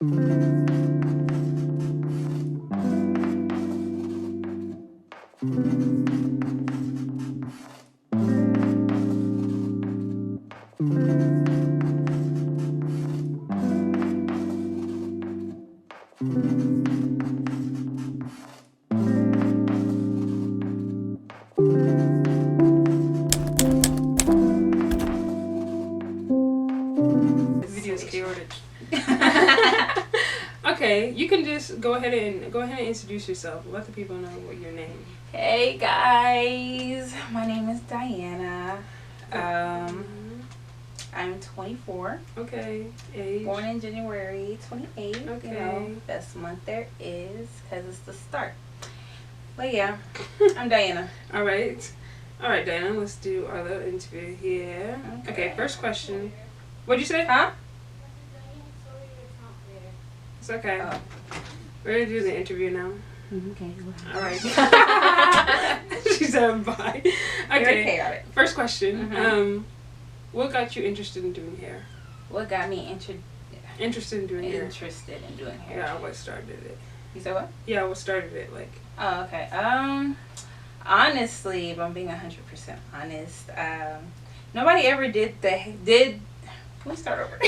Video is chaotic. Okay, you can just go ahead and introduce yourself. Let the people know what your name. Hey guys, my name is Diana. I'm 24. Okay, age. Born in January 28th. Okay. You know, best month there is because it's the start. But yeah, I'm Diana. All right, Diana. Let's do our little interview here. Okay, first question. What'd you say? Huh? It's okay. Oh. We're gonna do the interview now. Okay. All right. She said bye. Okay. First question. Mm-hmm. What got you interested in doing hair? What got me Interested in doing hair? interested in doing hair? Yeah, what started it? You said what? Yeah, what started it? Like. Oh, okay. Honestly, if I'm being 100% honest, nobody ever did. Can we start over?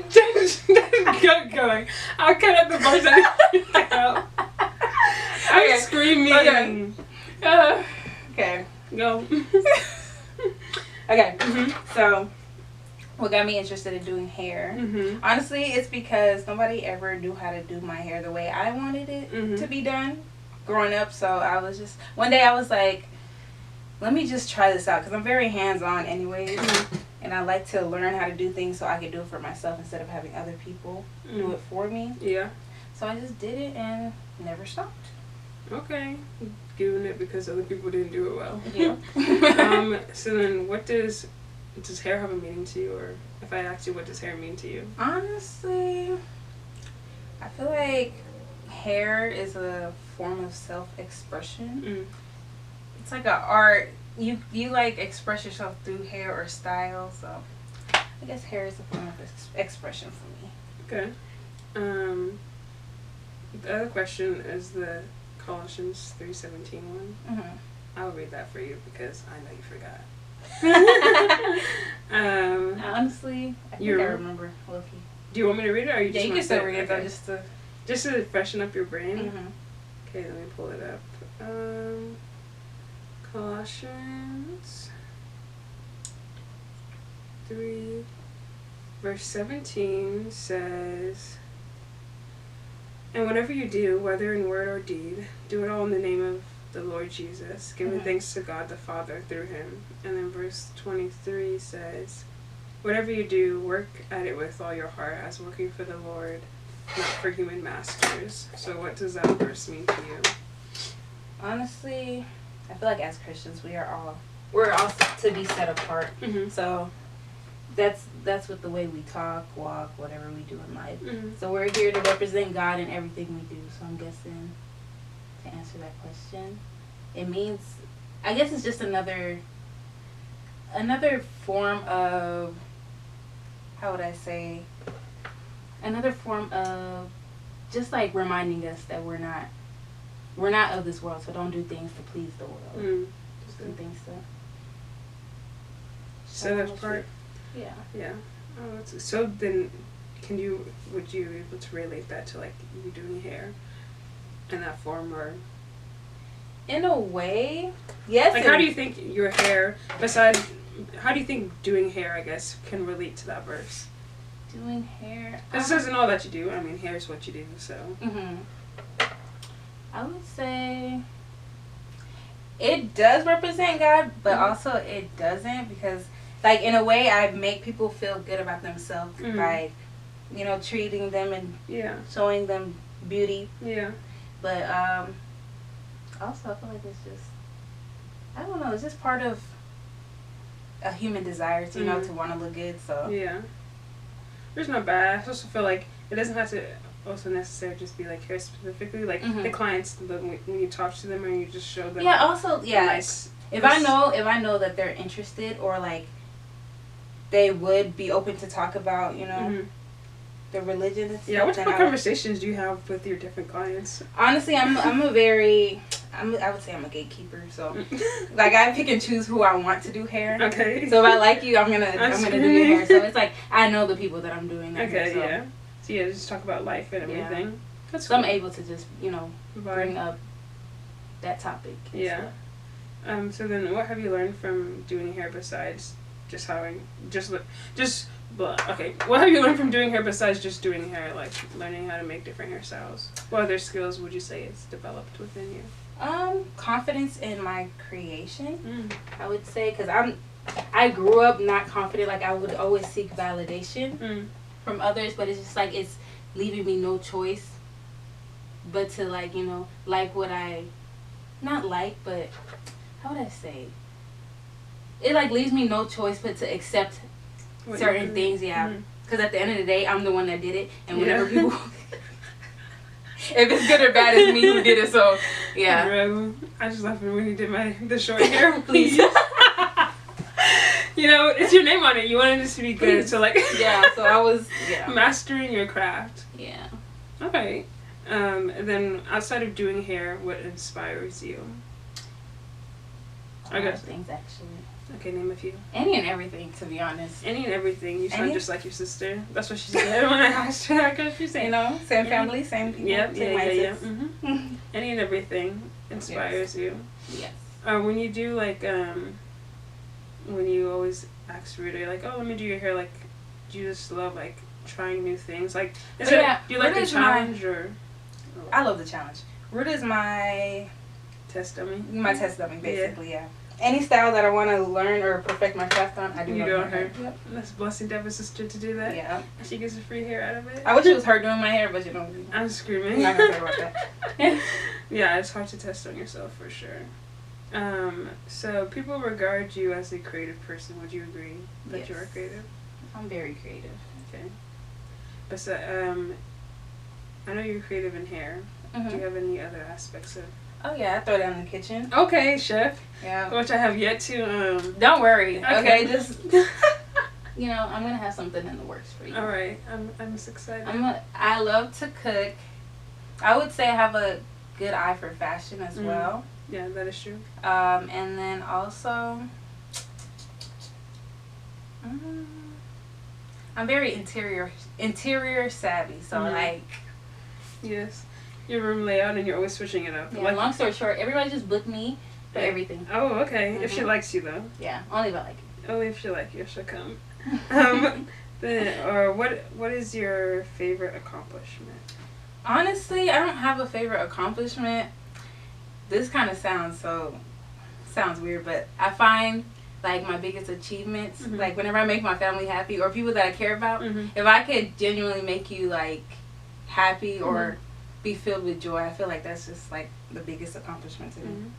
Just keep going. I'll cut out the parts that I'm Okay. screaming. Okay. Go. Okay. Mhm. So, what got me interested in doing hair? Mhm. Honestly, it's because nobody ever knew how to do my hair the way I wanted it Mhm. to be done growing up. So I was just, one day I was like, let me just try this out because I'm very hands-on anyways. And I like to learn how to do things so I can do it for myself instead of having other people do it for me. Yeah. So I just did it and never stopped. Okay. Doing it because other people didn't do it well. Yeah. So then, what does hair have a meaning to you, or if I asked you, what does hair mean to you? Honestly, I feel like hair is a form of self-expression. Mm. It's like an art. You like express yourself through hair or style, so I guess hair is a form of expression for me. Okay. The other question is the Colossians 3:17 one. Mm-hmm. I'll read that for you because I know you forgot. Honestly, I think I remember. Loki. Do you want me to read it, or you Yeah, just you want can still read it though, okay. Just to freshen up your brain. Mm-hmm. Okay, let me pull it up. Colossians 3 verse 17 says, "And whatever you do, whether in word or deed, do it all in the name of the Lord Jesus, giving thanks to God the Father through him." And then verse 23 says, "Whatever you do, work at it with all your heart, as working for the Lord, not for human masters." So what does that verse mean to you? Honestly, I feel like as Christians, we're all to be set apart. Mm-hmm. So that's with the way we talk, walk, whatever we do in life. Mm-hmm. So we're here to represent God in everything we do. So I'm guessing, to answer that question, it means, I guess it's just another form of, how would I say, another form of just like reminding us that we're not of this world, so don't do things to please the world. Just do things to So that's part. Yeah. Yeah. Oh, so then, would you be able to relate that to like you doing hair in that form, or? In a way, yes. Like, how do you think your hair, how do you think doing hair, I guess, can relate to that verse? Doing hair. This isn't all that you do. I mean, hair is what you do, so. Mm-hmm. I would say it does represent God, but also it doesn't, because, like, in a way, I make people feel good about themselves by, treating them and showing them beauty. Yeah. But also, I feel like it's just, I don't know, it's just part of a human desire to, to want to look good. So yeah, it's not bad. I also feel like it doesn't have to also necessarily just be like hair specifically. Like the clients, when you talk to them or you just show them. Yeah. Also, yeah. Nice. If I know that they're interested, or like they would be open to talk about, you know, Mm-hmm. the religion and stuff. Yeah, what type of conversations do you have with your different clients? Honestly, I would say I'm a gatekeeper. So, like, I pick and choose who I want to do hair. Okay. So if I like you, I'm gonna do your hair. So it's like I know the people that I'm doing that Okay, hair, so. yeah. So yeah, just talk about life and everything. Yeah. That's So cool. I'm able to just, you know, bring up that topic. Yeah. So then, what have you learned from doing hair besides just okay? What have you learned from doing hair besides just doing hair, like learning how to make different hairstyles? What other skills would you say it's developed within you? Confidence in my creation. Mm. I would say, because I grew up not confident. Like, I would always seek validation from others, but it's just like it's leaving me no choice but to, like, you know, like what I not like, but how would I say? It like leaves me no choice but to accept certain things, yeah. Because at the end of the day, I'm the one that did it, and whenever people, if it's good or bad, it's me who did it. So yeah. I just left it when you did the short hair. Please. You know, it's your name on it. You wanted it to be good, so like. Yeah. So I was mastering your craft. Yeah. Okay. And then outside of doing hair, what inspires you? A lot of things, actually. Okay, name a few. Any and everything, to be honest. Any and everything. You sound just like your sister. That's what she said when I asked her that, because she's saying, you know, same family, same people. Yep, same yeah. Mm-hmm. Any and everything inspires you. Yes. When you do, like, when you always ask Rita, you're like, oh, let me do your hair, like, do you just love, like, trying new things? Like, do you like the challenge, or? I love the challenge. Rita is my test dummy. My test dummy, basically, yeah. Any style that I want to learn or perfect my craft on, I do. You do on her. Yep. That's a blessing to have a sister to do that. Yeah. She gets a free hair out of it. I wish it was her doing my hair, but you know. I'm screaming. I'm not gonna talk about that. Yeah, it's hard to test on yourself for sure. So people regard you as a creative person. Would you agree that you are creative? I'm very creative. Okay. But so, I know you're creative in hair. Mm-hmm. Do you have any other aspects of? Oh yeah, I throw down in the kitchen. Okay, chef. Yeah. Which I have yet to. Don't worry. Okay. Just. You know, I'm gonna have something in the works for you. All right, I'm just excited. I love to cook. I would say I have a good eye for fashion as well. Yeah, that is true. And then also, I'm very interior savvy. So like. Yes. Your room layout, and you're always switching it up. Yeah, like, long story short, everybody just book me for everything. Oh, okay. If she likes you, though. Yeah, only if I like you. Only if she likes you, she'll come. What is your favorite accomplishment? Honestly, I don't have a favorite accomplishment. This kind of sounds weird, but I find like my biggest achievements, like whenever I make my family happy or people that I care about, if I could genuinely make you like happy or be filled with joy, I feel like that's just like the biggest accomplishment to me.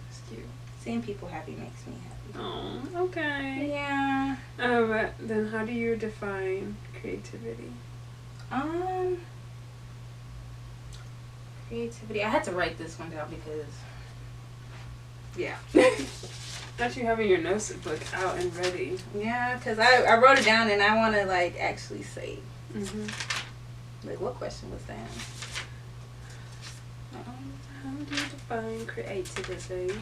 That's cute. Seeing people happy makes me happy. Oh, okay. Yeah. Then how do you define creativity? Creativity. I had to write this one down because. Yeah. Not you having your notebook out and ready. Yeah, because I wrote it down and I want to like actually say. Like, what question was that? How do you define creativity?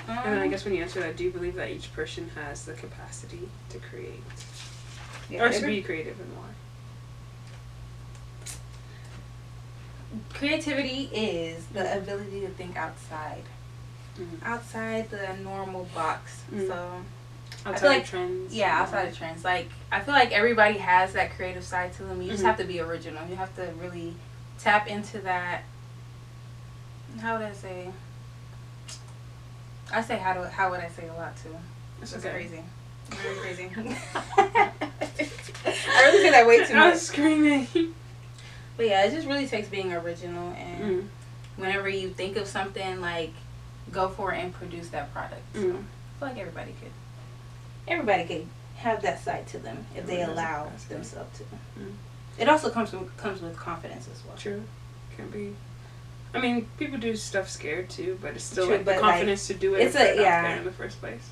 And then I guess when you answer that, do you believe that each person has the capacity to create? Or to be creative and more? Creativity is the ability to think outside. Outside the normal box. So outside of trends. Yeah, outside of trends. Like, I feel like everybody has that creative side to them. You just have to be original. You have to really tap into that. How would I say? I say how would I say a lot too. It's okay. Crazy. Very crazy. I really say that way too much. I was screaming. But yeah, it just really takes being original, and whenever you think of something, like, go for it and produce that product. So I feel like everybody could have that side to them if they allow themselves to. It also comes with confidence as well. True. Can be. I mean, people do stuff scared too, but it's still like the confidence to do it. It's out there in the first place.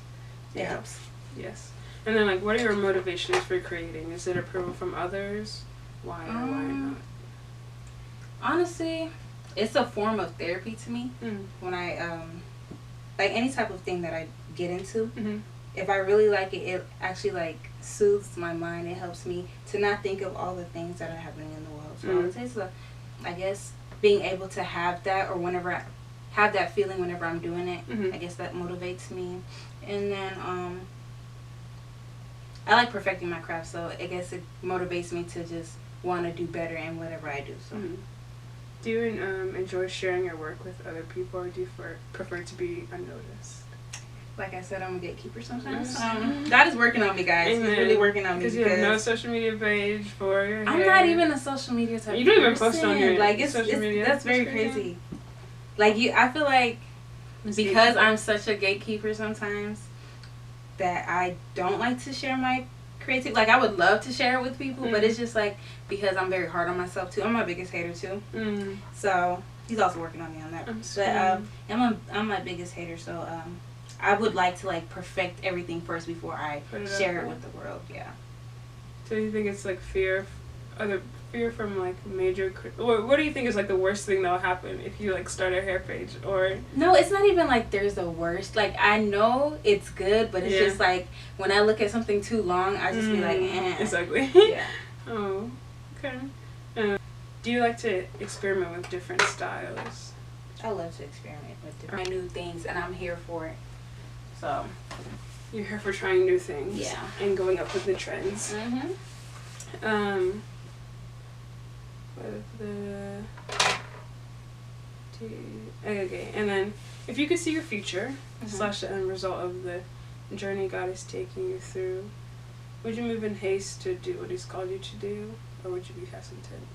It helps. Yes. And then, like, what are your motivations for creating? Is it approval from others? Why or why not? Honestly, it's a form of therapy to me. When I, like, any type of thing that I get into, if I really like it, it actually, like, soothes my mind. It helps me to not think of all the things that are happening in the world. So I would say it's, I guess, being able to have that, or whenever I have that feeling whenever I'm doing it, I guess that motivates me. And then, I like perfecting my craft, so I guess it motivates me to just want to do better in whatever I do. So, do you enjoy sharing your work with other people, or do you prefer to be unnoticed? Like I said, I'm a gatekeeper sometimes. God is working on me, guys. He's really working on me. Because you have no social media page for your hair. I'm not even a social media type. You don't even post on your social media. That's very crazy. Like I feel like because I'm such a gatekeeper sometimes, that I don't like to share my creativity. Like, I would love to share it with people, but it's just like, because I'm very hard on myself too. I'm my biggest hater too. So he's also working on me on that. I'm my biggest hater. So I would like to, like, perfect everything first before I share it with the world. Yeah. So you think it's like fear from like major? What do you think is like the worst thing that'll happen if you like start a hair page? Or no, it's not even like there's the worst. Like, I know it's good, but it's just like when I look at something too long, I just be like, it's ugly. Yeah. Oh, okay. Do you like to experiment with different styles? I love to experiment with different new things, and I'm here for it. So you're here for trying new things. Yeah. And going up with the trends. Okay, and then if you could see your future / the end result of the journey God is taking you through, would you move in haste to do what He's called you to do, or would you be hesitant?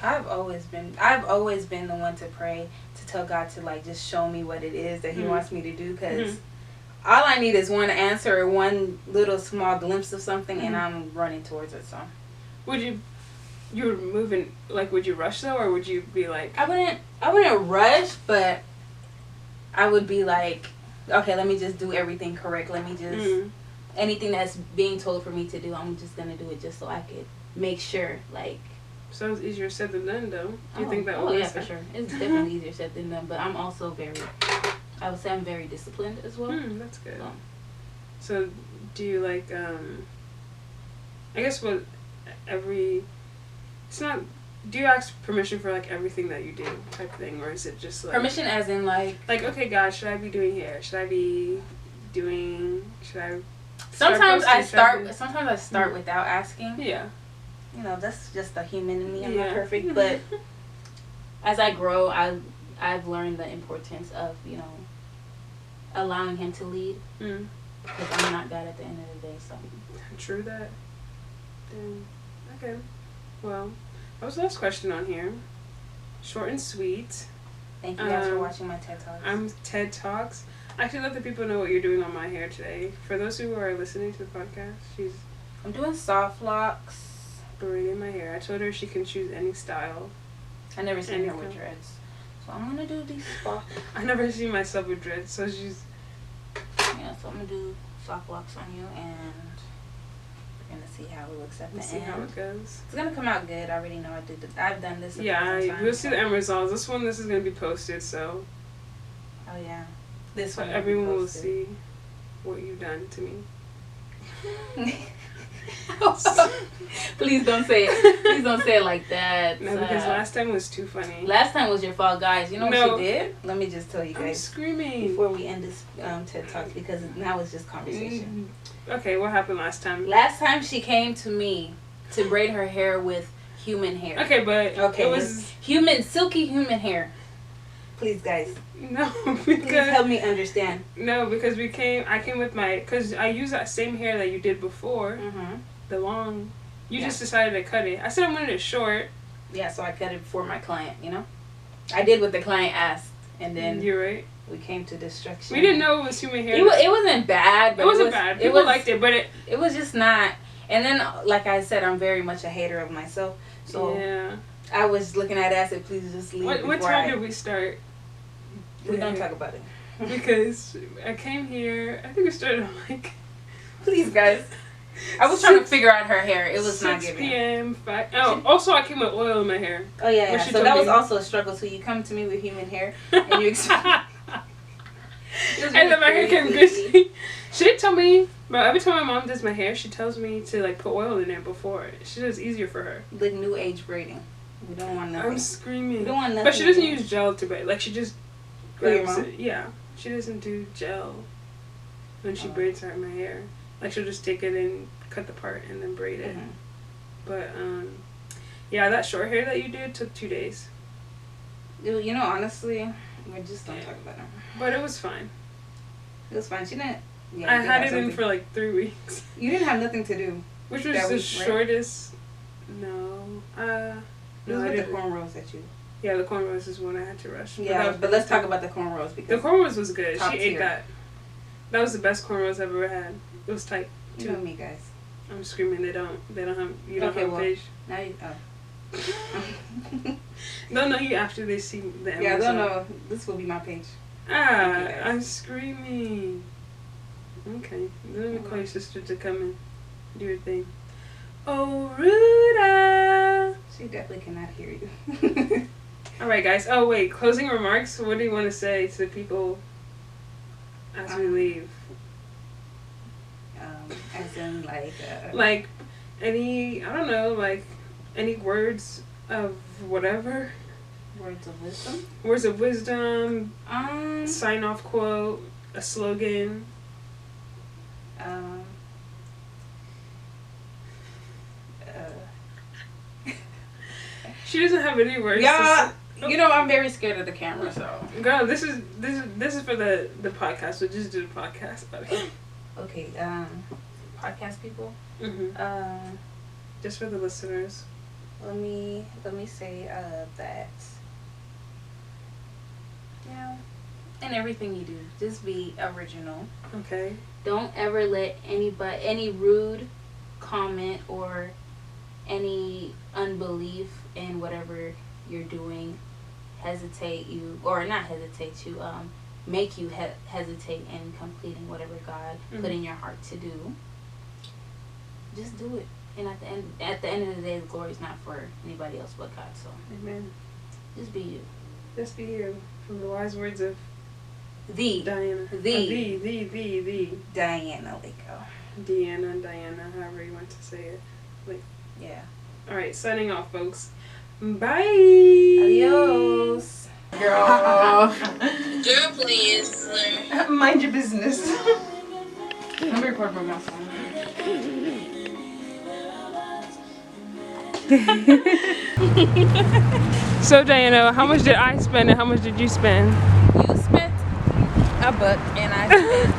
I've always been the one to pray, to tell God to, like, just show me what it is that He wants me to do, because all I need is one answer or one little small glimpse of something, and I'm running towards it. So would you're moving, like, would you rush though, or would you be like... I wouldn't rush, but I would be like, okay, let me just do everything correct. Let me just, anything that's being told for me to do, I'm just going to do it just so I could make sure, like... Sounds easier said than done, though. Do you think that yeah, for sure. It's definitely easier said than done, but I'm also I would say I'm very disciplined as well. That's good. So do you, like, I guess do you ask permission for, like, everything that you do type thing, or is it just, like... Permission as in, like... Like, okay, God, should I be doing hair? Should I Sometimes I start without asking. Yeah. You know, that's just the human in me. I'm not perfect, but as I grow, I've learned the importance of, you know, allowing Him to lead. Because I'm not God at the end of the day, so... True that. Okay. Well, that was the last question on here. Short and sweet. Thank you guys for watching my TED Talks. I'm TED Talks. I actually let the people know what you're doing on my hair today. For those who are listening to the podcast, I'm doing soft locks. Braiding my hair. I told her she can choose any style. I never seen her with dreads, so I'm gonna do these soft. I never seen myself with dreads, so she's... Yeah, so I'm gonna do soft locks on you, and we're gonna see how it looks at the end. See how it goes. It's gonna come out good. I already know I've done this. We'll see the end results. This is gonna be posted, so... Oh yeah. This one. Everyone will see what you've done to me. Please don't say it. Please don't say it like that. No, because last time was too funny. Last time was your fault, guys. You know what she did? Let me just tell you guys. I'm screaming. Before we end this TED Talk, because now it's just conversation. Okay, what happened last time? Last time she came to me to braid her hair with human hair. Okay, but it was... silky human hair. Please, guys. No, because... Please help me understand. No, because I came with my... Because I used that same hair that you did before. The long... You just decided to cut it. I said I wanted it short. Yeah, so I cut it for my client, you know? I did what the client asked, and then... You're right. We came to destruction. We didn't know it was human hair. It wasn't bad, but it wasn't bad. People liked it, but it was just not... And then, like I said, I'm very much a hater of myself. So yeah. I was looking at it, I said, please just leave. What time did we start? We don't talk about it. because I came here. I think it started on like. Please, guys. I was trying to figure out her hair. It was 6 not giving. p.m. 5. Oh, also I came with oil in my hair. Oh yeah. Which she So told that was me. also a struggle too. You come to me with human hair and you expect. And then my hair came greasy. She didn't tell me, but every time my mom does my hair, she tells me to like put oil in there before. She does it easier for her. Like new age braiding. We don't want nothing. I'm screaming. We don't want nothing. But she doesn't use gel to braid. Like she just your grabs mom? it. Yeah, she doesn't do gel when she braids her my hair. Like she'll just take it and cut the part and then braid it. Mm-hmm. But yeah, that short hair that you did took 2 days. You know, honestly, we just don't talk about her. But it was fine. It was fine. She didn't. Yeah, I you did had have it in something. for like 3 weeks. You didn't have nothing to do. Which was That the week, right? shortest. No. It was No, I with the didn't. cornrows that you. Yeah, the cornrows is when I had to rush. Yeah, but let's talk about the cornrows The because cornrows was good. Top She ate tier. that. That was the best cornrows I've ever had. It was tight. you know me, guys. I'm screaming. They don't have. You don't Okay, have a well. page. Now you. Oh. They'll know you after they see the Yeah, Amazon. they'll know. This will be my page. Ah, Okay, guys. I'm screaming. Okay, let me call your sister to come and do your thing. Oh, Ruda. She definitely cannot hear you. All right, guys. Oh, wait. Closing remarks. What do you want to say to people as we leave? As in, Like, any, I don't know, like, any words of whatever? words of wisdom. Words of wisdom, sign off quote, a slogan. She doesn't have any words. Yeah, to say. you know I'm very scared of the camera, so. Girl, this is for the podcast, so just do the podcast. Okay, podcast people. Mm-hmm. Just for the listeners. Let me say that. Yeah. In everything you do, just be original. Okay. Don't ever let any rude comment or any unbelief in whatever you're doing hesitate you, or not hesitate to make you hesitate in completing whatever God put in your heart to do. Just do it, and at the end of the day, the glory is not for anybody else but God. So, amen. Just be you. Just be you. From the wise words of The Diana. The Diana Lico. Diana, however you want to say it. Like, Yeah. all right, signing off, folks. Bye. Adios. Girl. Girl, please. Mind your business. I'm recording from my phone. So, Diana, how much did I spend and how much did you spend? You spent $1 and I spent